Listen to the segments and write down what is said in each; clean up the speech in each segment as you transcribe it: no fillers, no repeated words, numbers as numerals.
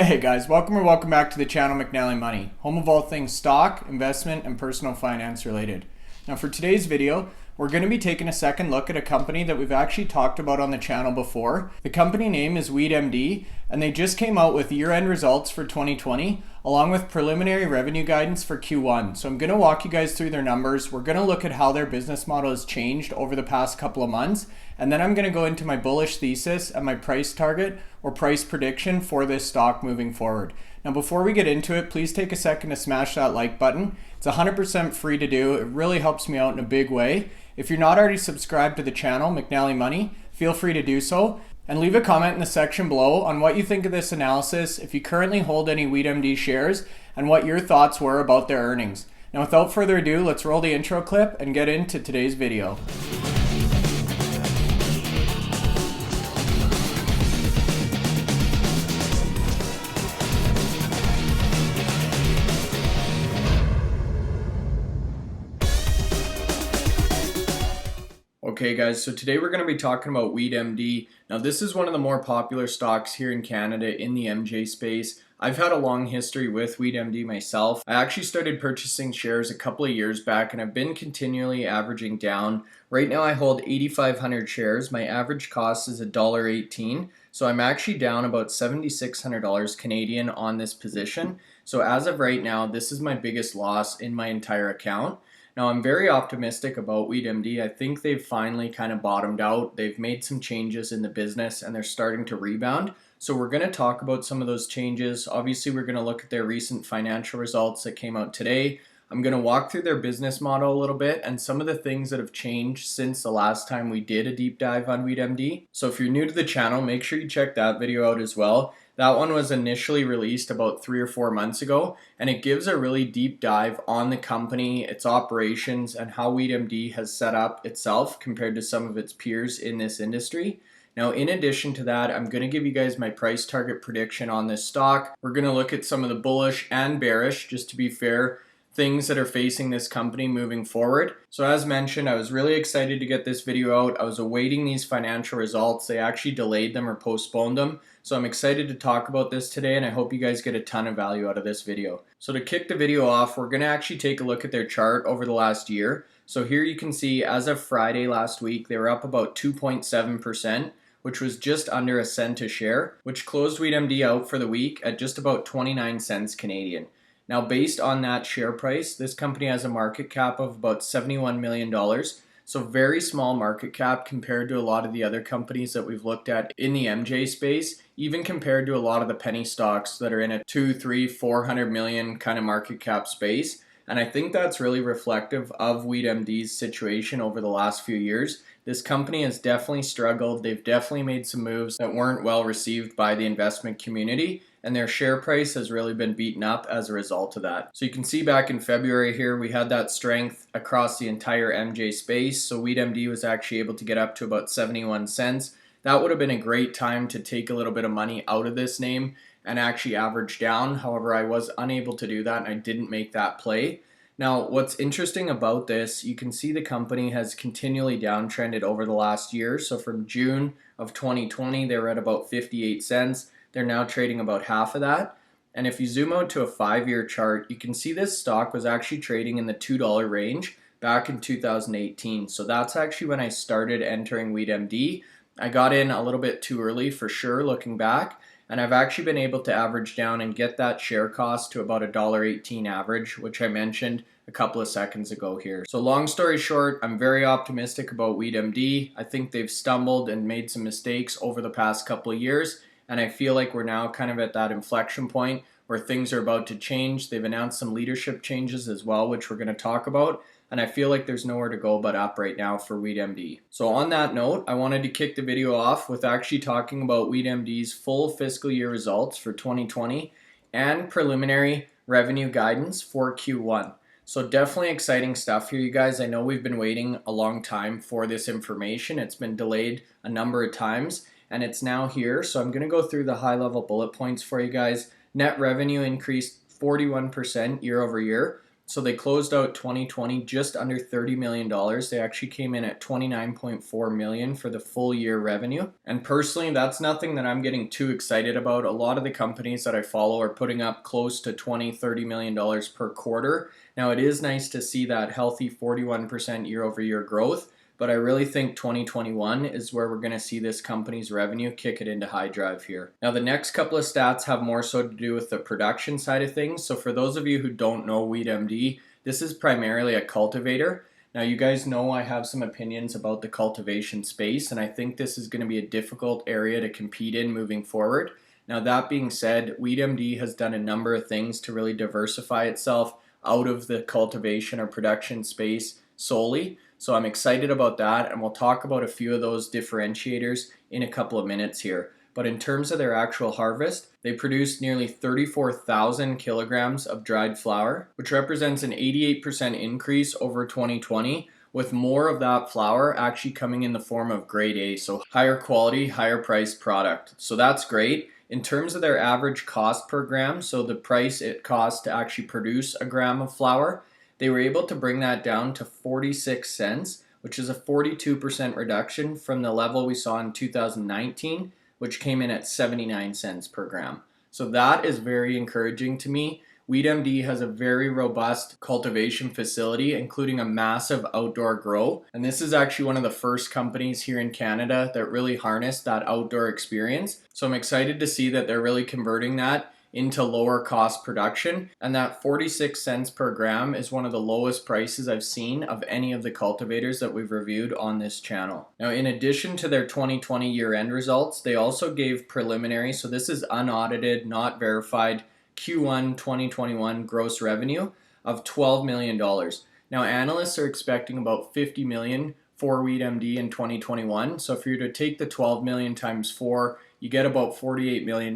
Hey guys, welcome back to the channel McNallie Money, home of all things stock, investment, and personal finance related. Now for today's video, we're going to be taking a second look at a company that we've actually talked about on the channel before. The company name is WeedMD, and they just came out with year-end results for 2020, along with preliminary revenue guidance for Q1. So I'm going to walk you guys through their numbers. We're going to look at how their business model has changed over the past couple of months, and then I'm going to go into my bullish thesis and my price target or price prediction for this stock moving forward. Now before we get into it, please take a second to smash that like button. It's 100% free to do. It really helps me out in a big way. If you're not already subscribed to the channel, McNallie Money, feel free to do so. And leave a comment in the section below on what you think of this analysis, if you currently hold any WeedMD shares, and what your thoughts were about their earnings. Now without further ado, let's roll the intro clip and get into today's video. Okay guys, so today we're going to be talking about WeedMD. Now this is one of the more popular stocks here in Canada in the MJ space. I've had a long history with WeedMD myself. I actually started purchasing shares a couple of years back and I've been continually averaging down. Right now I hold 8,500 shares. My average cost is $1.18. So I'm actually down about $7,600 Canadian on this position. So as of right now, this is my biggest loss in my entire account. Now I'm very optimistic about WeedMD. I think they've finally kind of bottomed out. They've made some changes in the business and they're starting to rebound. So we're going to talk about some of those changes. Obviously we're going to look at their recent financial results that came out today. I'm going to walk through their business model a little bit and some of the things that have changed since the last time we did a deep dive on WeedMD. So if you're new to the channel, make sure you check that video out as well. That one was initially released about 3 or 4 months ago, and it gives a really deep dive on the company, its operations, and how WeedMD has set up itself compared to some of its peers in this industry. Now, in addition to that, I'm going to give you guys my price target prediction on this stock. We're going to look at some of the bullish and bearish, just to be fair, things that are facing this company moving forward. So as mentioned, I was really excited to get this video out. I was awaiting these financial results. They actually delayed them or postponed them. So I'm excited to talk about this today and I hope you guys get a ton of value out of this video. So to kick the video off, we're going to actually take a look at their chart over the last year. So here you can see as of Friday last week, they were up about 2.7%. which was just under a cent a share, which closed WeedMD out for the week at just about 29 cents Canadian. Now, based on that share price, this company has a market cap of about $71 million. So very small market cap compared to a lot of the other companies that we've looked at in the MJ space, even compared to a lot of the penny stocks that are in a 2, 3, 400 million kind of market cap space. And I think that's really reflective of WeedMD's situation over the last few years. This company has definitely struggled. They've definitely made some moves that weren't well received by the investment community, and their share price has really been beaten up as a result of that. So you can see back in February here, we had that strength across the entire MJ space. So WeedMD was actually able to get up to about 71 cents. That would have been a great time to take a little bit of money out of this name and actually average down. However, I was unable to do that and I didn't make that play. Now, what's interesting about this, you can see the company has continually downtrended over the last year. So from June of 2020, they were at about 58 cents. They're now trading about half of that. And if you zoom out to a 5-year chart, you can see this stock was actually trading in the $2 range back in 2018. So that's actually when I started entering WeedMD. I got in a little bit too early for sure looking back. And I've actually been able to average down and get that share cost to about $1.18 average, which I mentioned a couple of seconds ago here. So long story short, I'm very optimistic about WeedMD. I think they've stumbled and made some mistakes over the past couple of years. And I feel like we're now kind of at that inflection point where things are about to change. They've announced some leadership changes as well, which we're going to talk about. And I feel like there's nowhere to go but up right now for WeedMD. So on that note, I wanted to kick the video off with actually talking about WeedMD's full fiscal year results for 2020 and preliminary revenue guidance for Q1. So definitely exciting stuff here, you guys. I know we've been waiting a long time for this information. It's been delayed a number of times and it's now here. So I'm going to go through the high level bullet points for you guys. Net revenue increased 41% year over year So they closed out 2020 just under $30 million. They actually came in at 29.4 million for the full year revenue. And personally, that's nothing that I'm getting too excited about. A lot of the companies that I follow are putting up close to $20-30 million per quarter. Now, it is nice to see that healthy 41% year over year growth, but I really think 2021 is where we're going to see this company's revenue kick it into high drive here. Now, the next couple of stats have more so to do with the production side of things. So for those of you who don't know WeedMD, this is primarily a cultivator. Now, you guys know I have some opinions about the cultivation space, and I think this is going to be a difficult area to compete in moving forward. Now, that being said, WeedMD has done a number of things to really diversify itself out of the cultivation or production space solely. So I'm excited about that, and we'll talk about a few of those differentiators in a couple of minutes here. But in terms of their actual harvest, they produced nearly 34,000 kilograms of dried flower, which represents an 88% increase over 2020, with more of that flower actually coming in the form of grade A, so higher quality, higher priced product. So that's great. In terms of their average cost per gram, so the price it costs to actually produce a gram of flower, they were able to bring that down to 46 cents, which is a 42% reduction from the level we saw in 2019, which came in at 79 cents per gram. So that is very encouraging to me. WeedMD has a very robust cultivation facility, including a massive outdoor grow. And this is actually one of the first companies here in Canada that really harnessed that outdoor experience. So I'm excited to see that they're really converting that into lower cost production, and that 46 cents per gram is one of the lowest prices I've seen of any of the cultivators that we've reviewed on this channel. Now, in addition to their 2020 year-end results, they also gave preliminary, so this is unaudited, not verified, Q1 2021 gross revenue of $12 million. Now, analysts are expecting about 50 million for WeedMD in 2021. So if you're to take the 12 million times 4, you get about $48 million.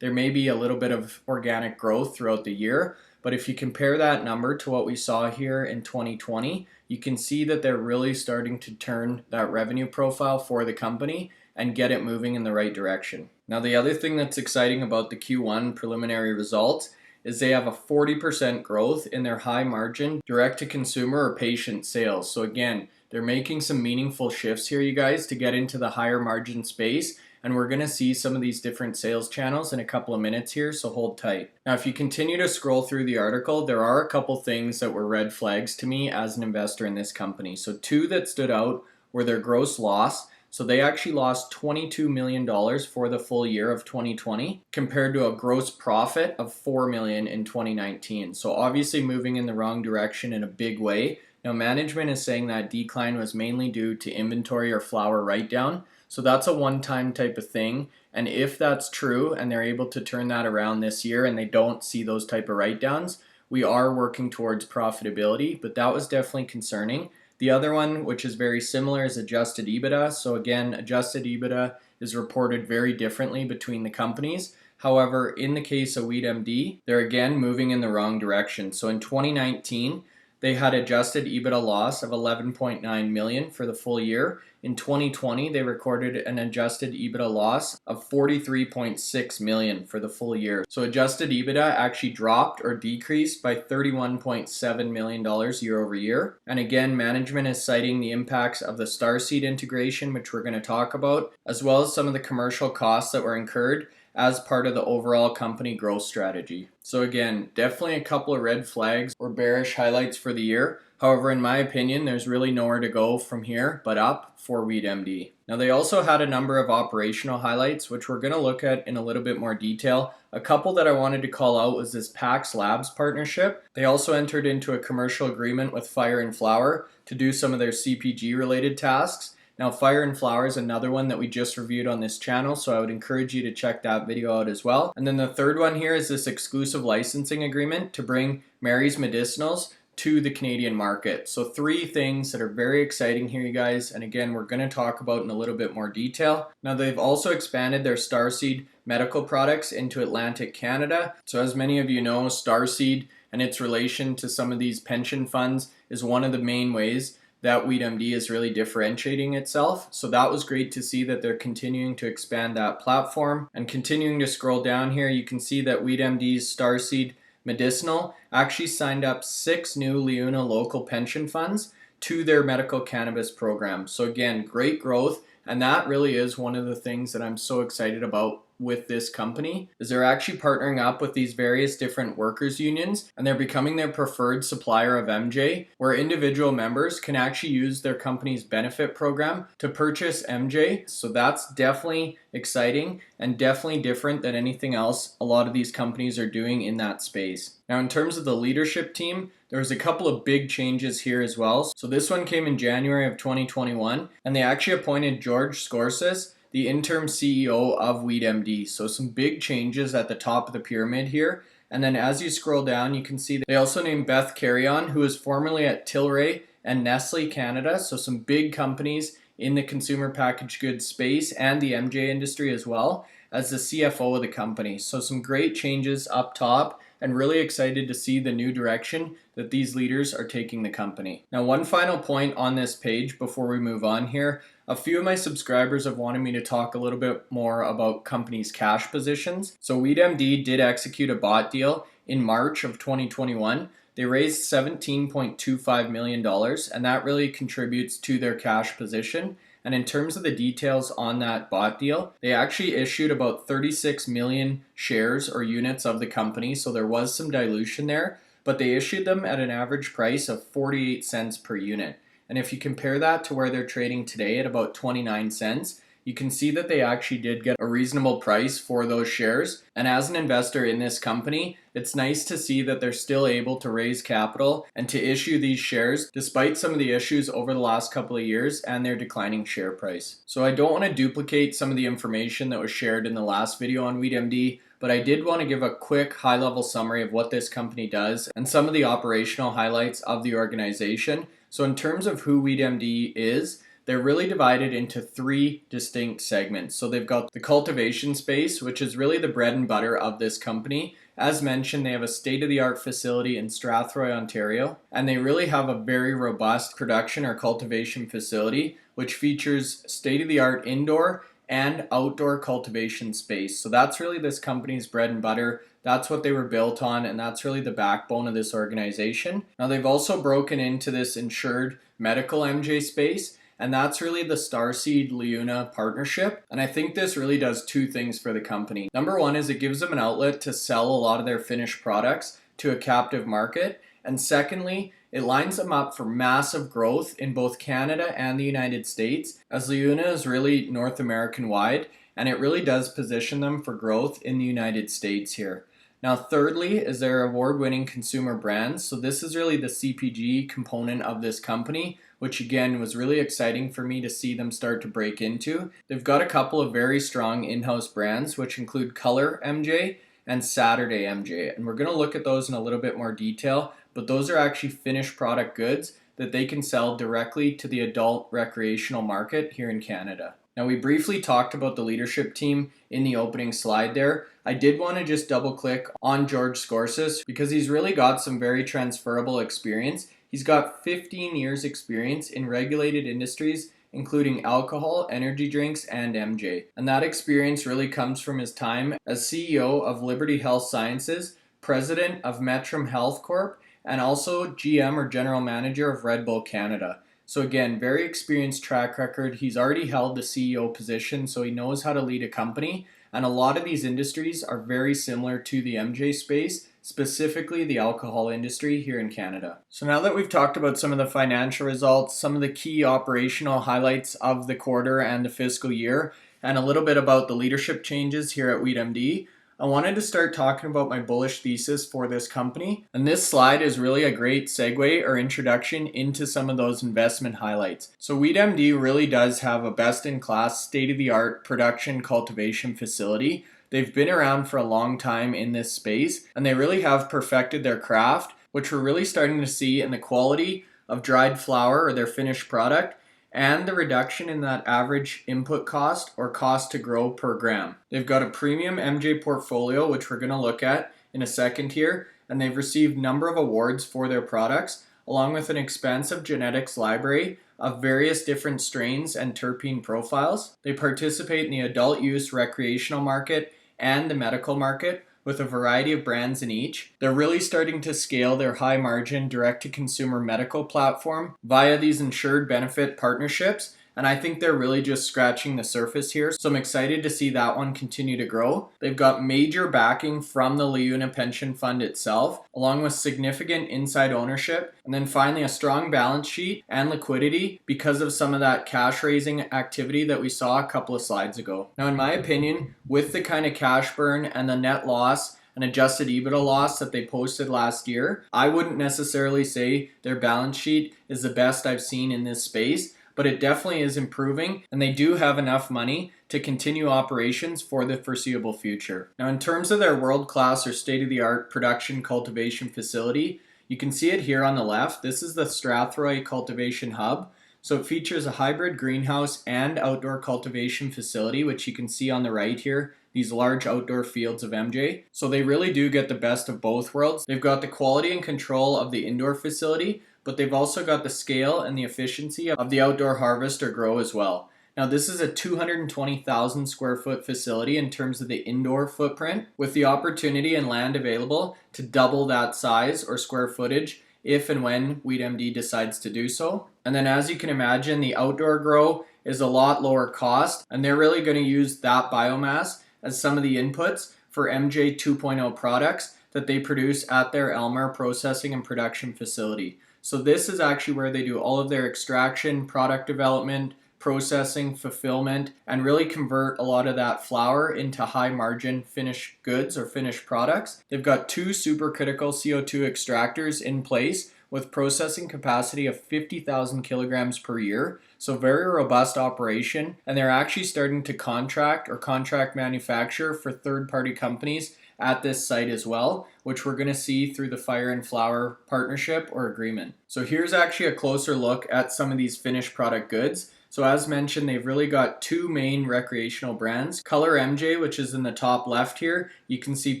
There may be a little bit of organic growth throughout the year, but if you compare that number to what we saw here in 2020, you can see that they're really starting to turn that revenue profile for the company and get it moving in the right direction. Now, the other thing that's exciting about the Q1 preliminary results is they have a 40% growth in their high margin direct to consumer or patient sales. So again, they're making some meaningful shifts here, you guys, to get into the higher margin space. And we're going to see some of these different sales channels in a couple of minutes here, so hold tight. Now, if you continue to scroll through the article, there are a couple things that were red flags to me as an investor in this company. So two that stood out were their gross loss. So they actually lost $22 million for the full year of 2020 compared to a gross profit of $4 million in 2019. So obviously moving in the wrong direction in a big way. Now, management is saying that decline was mainly due to inventory or flower write-down. So that's a one-time type of thing. And if that's true and they're able to turn that around this year and they don't see those type of write-downs, we are working towards profitability, but that was definitely concerning. The other one, which is very similar, is adjusted EBITDA. So again, adjusted EBITDA is reported very differently between the companies. However, in the case of WeedMD, they're again moving in the wrong direction. So in 2019, they had adjusted EBITDA loss of 11.9 million for the full year. In 2020, they recorded an adjusted EBITDA loss of 43.6 million for the full year. So adjusted EBITDA actually dropped or decreased by $31.7 million year over year. And again, management is citing the impacts of the Starseed integration, which we're going to talk about, as well as some of the commercial costs that were incurred as part of the overall company growth strategy. So again, definitely a couple of red flags or bearish highlights for the year. However, in my opinion, there's really nowhere to go from here but up for WeedMD. Now, they also had a number of operational highlights, which we're going to look at in a little bit more detail. A couple that I wanted to call out was this Pax Labs partnership. They also entered into a commercial agreement with Fire and Flower to do some of their CPG related tasks. Now, Fire and Flower is another one that we just reviewed on this channel, so I would encourage you to check that video out as well. And then the third one here is this exclusive licensing agreement to bring Mary's Medicinals to the Canadian market. So three things that are very exciting here, you guys, and again, we're going to talk about in a little bit more detail. Now, they've also expanded their Starseed medical products into Atlantic Canada. So as many of you know, Starseed and its relation to some of these pension funds is one of the main ways that WeedMD is really differentiating itself. So that was great to see that they're continuing to expand that platform. And continuing to scroll down here, you can see that WeedMD's Starseed Medicinal actually signed up 6 new Leona local pension funds to their medical cannabis program. So again, great growth, and that really is one of the things that I'm so excited about with this company, is they're actually partnering up with these various different workers unions, and they're becoming their preferred supplier of MJ, where individual members can actually use their company's benefit program to purchase MJ. So that's definitely exciting and definitely different than anything else a lot of these companies are doing in that space. Now, in terms of the leadership team, there's a couple of big changes here as well. So this one came in January of 2021, and they actually appointed George Scorses the interim CEO of WeedMD. So some big changes at the top of the pyramid here. And then as you scroll down, you can see that they also named Beth Carrion, who is formerly at Tilray and Nestle Canada. So some big companies in the consumer packaged goods space and the MJ industry as well, as the CFO of the company. So some great changes up top, and really excited to see the new direction that these leaders are taking the company. Now, one final point on this page before we move on here. A few of my subscribers have wanted me to talk a little bit more about companies' cash positions. So WeedMD did execute a bought deal in March of 2021. They raised $17.25 million, and that really contributes to their cash position. And in terms of the details on that bought deal, they actually issued about 36 million shares or units of the company, so there was some dilution there, but they issued them at an average price of 48 cents per unit. And if you compare that to where they're trading today at about 29 cents, you can see that they actually did get a reasonable price for those shares. And as an investor in this company, it's nice to see that they're still able to raise capital and to issue these shares despite some of the issues over the last couple of years and their declining share price. So I don't want to duplicate some of the information that was shared in the last video on WeedMD, but I did want to give a quick high-level summary of what this company does and some of the operational highlights of the organization. So in terms of who WeedMD is, they're really divided into 3 distinct segments. So they've got the cultivation space, which is really the bread and butter of this company. As mentioned, they have a state-of-the-art facility in Strathroy, Ontario, and they really have a very robust production or cultivation facility, which features state-of-the-art indoor and outdoor cultivation space. So that's really this company's bread and butter. That's what they were built on, and that's really the backbone of this organization. Now, they've also broken into this insured medical MJ space, and that's really the Starseed Leona partnership. And I think this really does 2 things for the company. Number one is it gives them an outlet to sell a lot of their finished products to a captive market. And secondly, it lines them up for massive growth in both Canada and the United States, as Leona is really North American wide, and it really does position them for growth in the United States here. Now, thirdly is their award-winning consumer brands. So this is really the CPG component of this company, which again was really exciting for me to see them start to break into. They've got a couple of very strong in-house brands, which include Color MJ and Saturday MJ. And we're going to look at those in a little bit more detail, but those are actually finished product goods that they can sell directly to the adult recreational market here in Canada. Now, we briefly talked about the leadership team in the opening slide there. I did want to just double click on George Scorses because he's really got some very transferable experience. He's got 15 years experience in regulated industries, including alcohol, energy drinks, and MJ. And that experience really comes from his time as CEO of Liberty Health Sciences, president of Metrum Health Corp, and also GM or general manager of Red Bull Canada. So again, very experienced track record. He's already held the CEO position, so he knows how to lead a company. And a lot of these industries are very similar to the MJ space, specifically the alcohol industry here in Canada. So now that we've talked about some of the financial results, some of the key operational highlights of the quarter and the fiscal year, and a little bit about the leadership changes here at WeedMD, I wanted to start talking about my bullish thesis for this company. And this slide is really a great segue or introduction into some of those investment highlights. So WeedMD really does have a best-in-class, state-of-the-art production cultivation facility. They've been around for a long time in this space, and they really have perfected their craft, which we're really starting to see in the quality of dried flower or their finished product, and the reduction in that average input cost or cost to grow per gram. They've got a premium MJ portfolio, which we're going to look at in a second here, and they've received a number of awards for their products, along with an expansive genetics library of various different strains and terpene profiles. They participate in the adult use recreational market and the medical market, with a variety of brands in each. They're really starting to scale their high margin direct-to-consumer medical platform via these insured benefit partnerships. And I think they're really just scratching the surface here. So I'm excited to see that one continue to grow. They've got major backing from the Leona pension fund itself, along with significant inside ownership. And then finally, a strong balance sheet and liquidity because of some of that cash raising activity that we saw a couple of slides ago. Now, in my opinion, with the kind of cash burn and the net loss and adjusted EBITDA loss that they posted last year, I wouldn't necessarily say their balance sheet is the best I've seen in this space, but it definitely is improving, and they do have enough money to continue operations for the foreseeable future. Now, in terms of their world-class or state-of-the-art production cultivation facility, you can see it here on the left. This is the Strathroy Cultivation Hub. So it features a hybrid greenhouse and outdoor cultivation facility, which you can see on the right here, these large outdoor fields of MJ. So they really do get the best of both worlds. They've got the quality and control of the indoor facility, but they've also got the scale and the efficiency of the outdoor harvest or grow as well. Now, this is a 220,000 square foot facility in terms of the indoor footprint, with the opportunity and land available to double that size or square footage if and when WeedMD decides to do so. And then, as you can imagine, the outdoor grow is a lot lower cost, and they're really going to use that biomass as some of the inputs for MJ 2.0 products that they produce at their Elmer processing and production facility. So this is actually where they do all of their extraction, product development, processing, fulfillment, and really convert a lot of that flower into high margin finished goods or finished products. They've got 2 supercritical CO2 extractors in place with processing capacity of 50,000 kilograms per year. So very robust operation, and they're actually starting to contract manufacture for third-party companies at this site as well, which we're going to see through the Fire and Flower partnership or agreement. So here's actually a closer look at some of these finished product goods. So as mentioned, they've really got 2 main recreational brands. Color MJ, which is in the top left here, you can see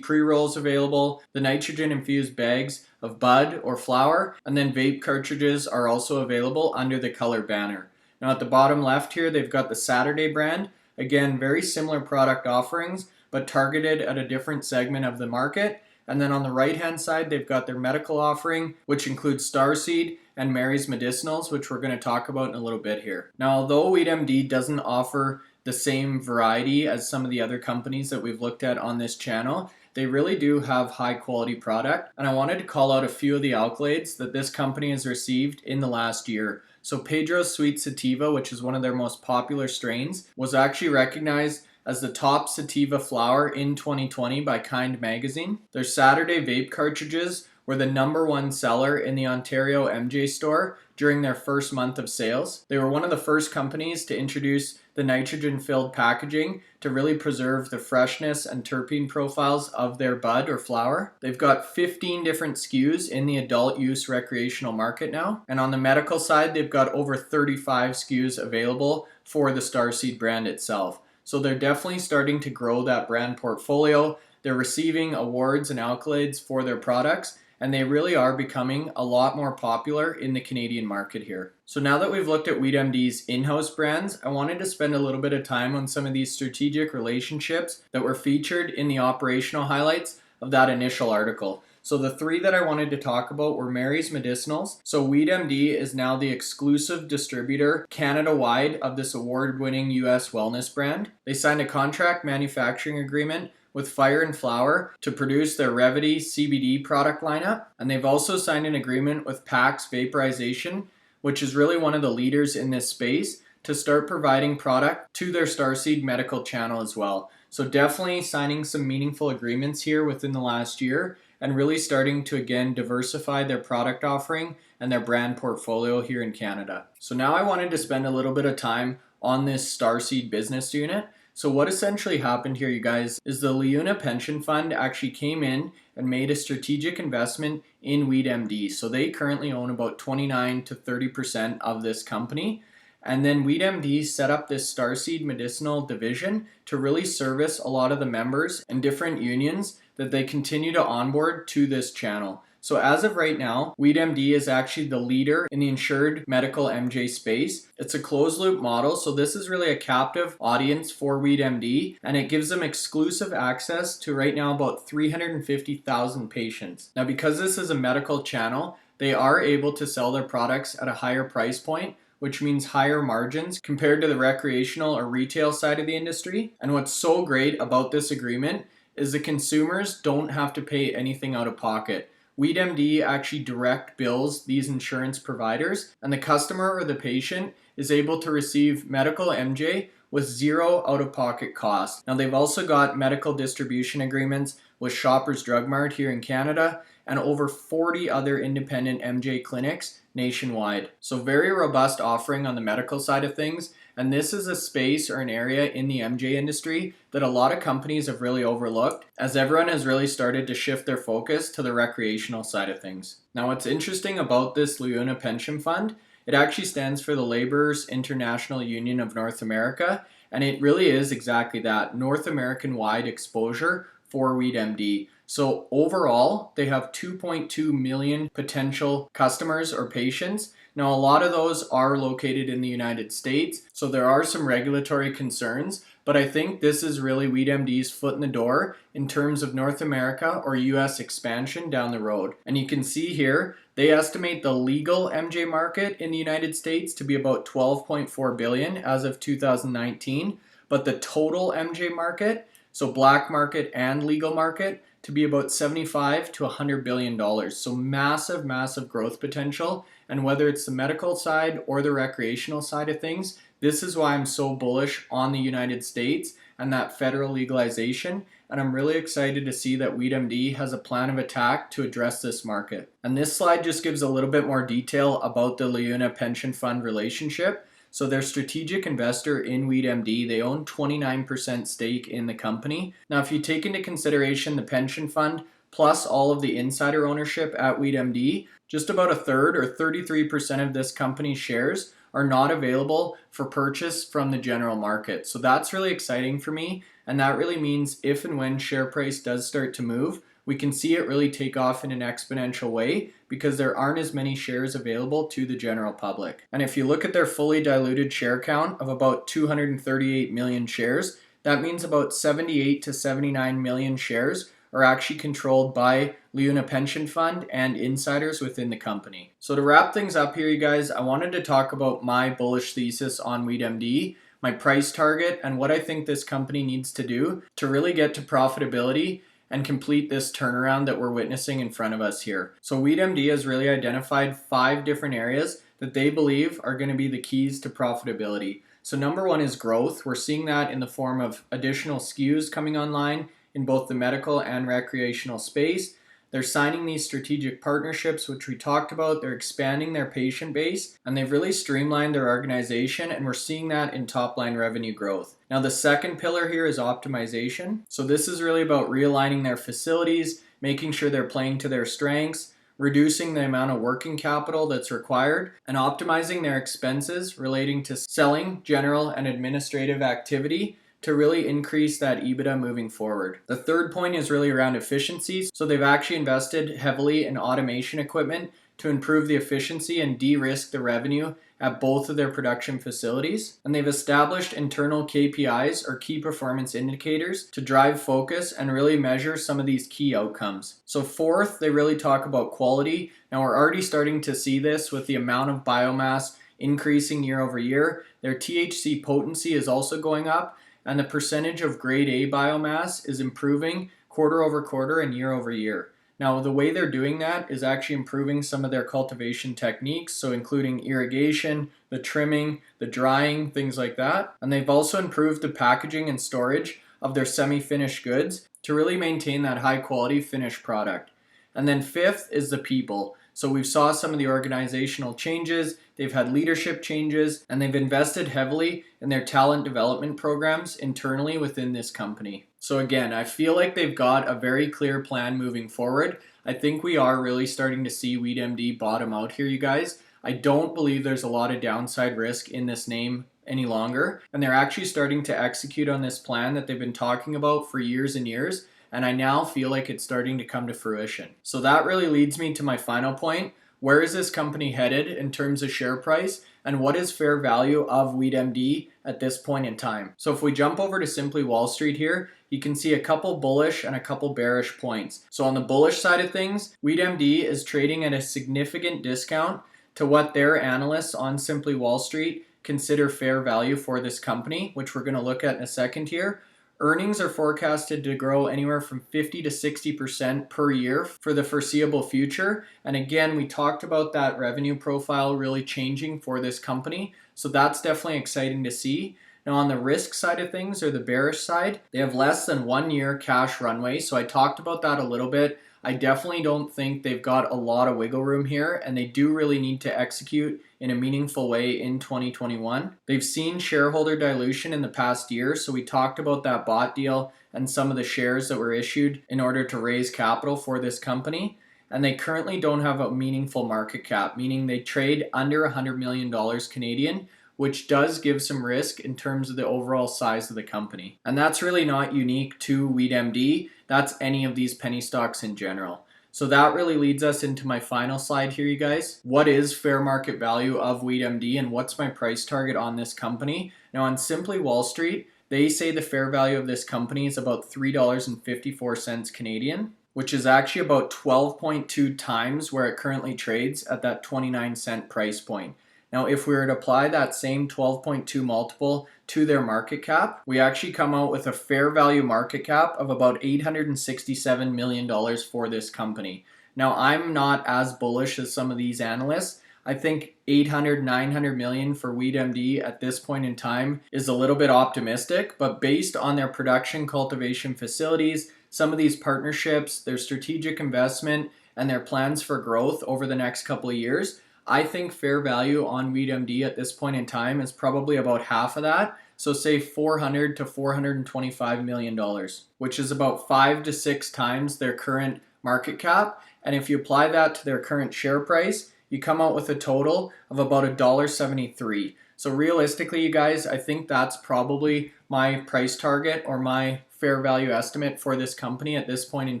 pre-rolls available, the nitrogen infused bags of bud or flower, and then vape cartridges are also available under the Color banner. Now at the bottom left here, they've got the Saturday brand. Again, very similar product offerings, but targeted at a different segment of the market. And then on the right hand side, they've got their medical offering, which includes Starseed and Mary's Medicinals, which we're going to talk about in a little bit here. Now, although WeedMD doesn't offer the same variety as some of the other companies that we've looked at on this channel, they really do have high quality product. And I wanted to call out a few of the accolades that this company has received in the last year. So Pedro's Sweet Sativa, which is one of their most popular strains, was actually recognized as the top sativa flower in 2020 by Kind Magazine. Their Saturday vape cartridges were the #1 seller in the Ontario MJ store during their first month of sales. They were one of the first companies to introduce the nitrogen-filled packaging to really preserve the freshness and terpene profiles of their bud or flower. They've got 15 different SKUs in the adult use recreational market now. And on the medical side, they've got over 35 SKUs available for the Starseed brand itself. So they're definitely starting to grow that brand portfolio. They're receiving awards and accolades for their products, and they really are becoming a lot more popular in the Canadian market here. So now that we've looked at WeedMD's in-house brands, I wanted to spend a little bit of time on some of these strategic relationships that were featured in the operational highlights of that initial article. So the 3 that I wanted to talk about were Mary's Medicinals. So WeedMD is now the exclusive distributor Canada-wide of this award-winning US wellness brand. They signed a contract manufacturing agreement with Fire and Flower to produce their Revity CBD product lineup. And they've also signed an agreement with Pax Vaporization, which is really one of the leaders in this space, to start providing product to their Starseed medical channel as well. So definitely signing some meaningful agreements here within the last year, and really starting to again diversify their product offering and their brand portfolio here in Canada. So now I wanted to spend a little bit of time on this Starseed business unit. So what essentially happened here, you guys, is the Leona pension fund actually came in and made a strategic investment in WeedMD. So they currently own about 29 to 30% of this company. And then WeedMD set up this Starseed medicinal division to really service a lot of the members and different unions that they continue to onboard to this channel. So as of right now, WeedMD is actually the leader in the insured medical MJ space. It's a closed loop model, so this is really a captive audience for WeedMD, and it gives them exclusive access to right now about 350,000 patients. Now, because this is a medical channel, they are able to sell their products at a higher price point, which means higher margins compared to the recreational or retail side of the industry. And what's so great about this agreement is the consumers don't have to pay anything out of pocket. WeedMD actually direct bills these insurance providers, and the customer or the patient is able to receive medical MJ with zero out-of-pocket cost. Now, they've also got medical distribution agreements with Shoppers Drug Mart here in Canada and over 40 other independent MJ clinics nationwide. So very robust offering on the medical side of things. And this is a space or an area in the MJ industry that a lot of companies have really overlooked, as everyone has really started to shift their focus to the recreational side of things. Now, what's interesting about this Leona pension fund, it actually stands for the Laborers International Union of North America, and it really is exactly that, North American-wide exposure for WeedMD. So overall, they have 2.2 million potential customers or patients. Now, a lot of those are located in the United States, so there are some regulatory concerns, but I think this is really WeedMD's foot in the door in terms of North America or US expansion down the road. And you can see here, they estimate the legal MJ market in the United States to be about 12.4 billion as of 2019, but the total MJ market, so black market and legal market, to be about 75 to 100 billion dollars. So massive, massive growth potential. And whether it's the medical side or the recreational side of things, this is why I'm so bullish on the United States and that federal legalization. And I'm really excited to see that WeedMD has a plan of attack to address this market. And this slide just gives a little bit more detail about the Leona pension fund relationship. So they're strategic investor in WeedMD. They own 29% stake in the company. Now, if you take into consideration the pension fund plus all of the insider ownership at WeedMD, just about a third or 33% of this company's shares are not available for purchase from the general market. So that's really exciting for me. And that really means if and when share price does start to move, we can see it really take off in an exponential way because there aren't as many shares available to the general public. And if you look at their fully diluted share count of about 238 million shares, that means about 78 to 79 million shares are actually controlled by Leona Pension Fund and insiders within the company. So to wrap things up here, you guys, I wanted to talk about my bullish thesis on WeedMD, my price target, and what I think this company needs to do to really get to profitability and complete this turnaround that we're witnessing in front of us here. So WeedMD has really identified 5 different areas that they believe are going to be the keys to profitability. So number 1 is growth. We're seeing that in the form of additional SKUs coming online in both the medical and recreational space. They're signing these strategic partnerships, which we talked about. They're expanding their patient base, and they've really streamlined their organization, and we're seeing that in top-line revenue growth. Now, the second pillar here is optimization. So this is really about realigning their facilities, making sure they're playing to their strengths, reducing the amount of working capital that's required, and optimizing their expenses relating to selling, general, and administrative activity to really increase that EBITDA moving forward. The third point is really around efficiencies. So they've actually invested heavily in automation equipment to improve the efficiency and de-risk the revenue at both of their production facilities. And they've established internal KPIs or key performance indicators to drive focus and really measure some of these key outcomes. So fourth, they really talk about quality. Now we're already starting to see this with the amount of biomass increasing year over year. Their THC potency is also going up, and the percentage of grade A biomass is improving quarter over quarter and year over year. Now, the way they're doing that is actually improving some of their cultivation techniques, so including irrigation, the trimming, the drying, things like that. And they've also improved the packaging and storage of their semi-finished goods to really maintain that high quality finished product. And then fifth is the people. So we've saw some of the organizational changes, they've had leadership changes, and they've invested heavily in their talent development programs internally within this company. So again, I feel like they've got a very clear plan moving forward. I think we are really starting to see WeedMD bottom out here, you guys. I don't believe there's a lot of downside risk in this name any longer, and they're actually starting to execute on this plan that they've been talking about for years and years. and I now feel like it's starting to come to fruition. So that really leads me to my final point. Where is this company headed in terms of share price, and what is fair value of WeedMD at this point in time? So if we jump over to Simply Wall Street here, you can see a couple bullish and a couple bearish points. So on the bullish side of things, WeedMD is trading at a significant discount to what their analysts on Simply Wall Street consider fair value for this company, which we're going to look at in a second here. Earnings are forecasted to grow anywhere from 50 to 60% per year for the foreseeable future. And again, we talked about that revenue profile really changing for this company. So that's definitely exciting to see. Now on the risk side of things, or the bearish side, they have less than 1 year cash runway. So I talked about that a little bit. I definitely don't think they've got a lot of wiggle room here, and they do really need to execute in a meaningful way in 2021. They've seen shareholder dilution in the past year, so we talked about that bought deal and some of the shares that were issued in order to raise capital for this company. And they currently don't have a meaningful market cap, meaning they trade under $100 million Canadian, which does give some risk in terms of the overall size of the company. And that's really not unique to WeedMD. That's any of these penny stocks in general. So that really leads us into my final slide here, you guys. What is fair market value of WeedMD, and what's my price target on this company? Now on Simply Wall Street, they say the fair value of this company is about $3.54 Canadian, which is actually about 12.2 times where it currently trades at that 29-cent price point. Now, if we were to apply that same 12.2 multiple to their market cap, we actually come out with a fair value market cap of about $867 million for this company. Now, I'm not as bullish as some of these analysts. I think 800, 900 million for WeedMD at this point in time is a little bit optimistic, but based on their production cultivation facilities, some of these partnerships, their strategic investment, and their plans for growth over the next couple of years, I think fair value on WeedMD at this point in time is probably about half of that. So say $400 to $425 million, which is about 5 to 6 times their current market cap. And if you apply that to their current share price, you come out with a total of about $1.73. So realistically, you guys, I think that's probably my price target, or my fair value estimate for this company at this point in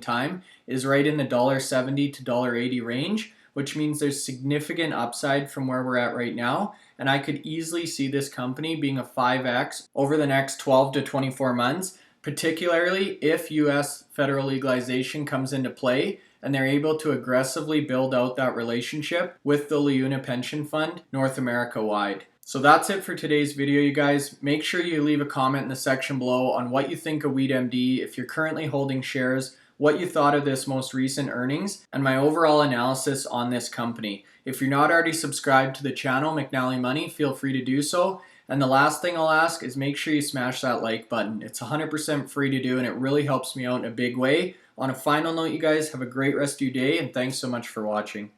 time is right in the $1.70 to $1.80 range, which means there's significant upside from where we're at right now. And I could easily see this company being a 5x over the next 12 to 24 months, particularly if US federal legalization comes into play and they're able to aggressively build out that relationship with the Leona pension fund North America wide. So that's it for today's video, you guys. Make sure you leave a comment in the section below on what you think of WeedMD, if you're currently holding shares, what you thought of this most recent earnings, and my overall analysis on this company. If you're not already subscribed to the channel, McNallie Money, feel free to do so. And the last thing I'll ask is make sure you smash that like button. It's 100% free to do, and it really helps me out in a big way. On a final note, you guys, have a great rest of your day, and thanks so much for watching.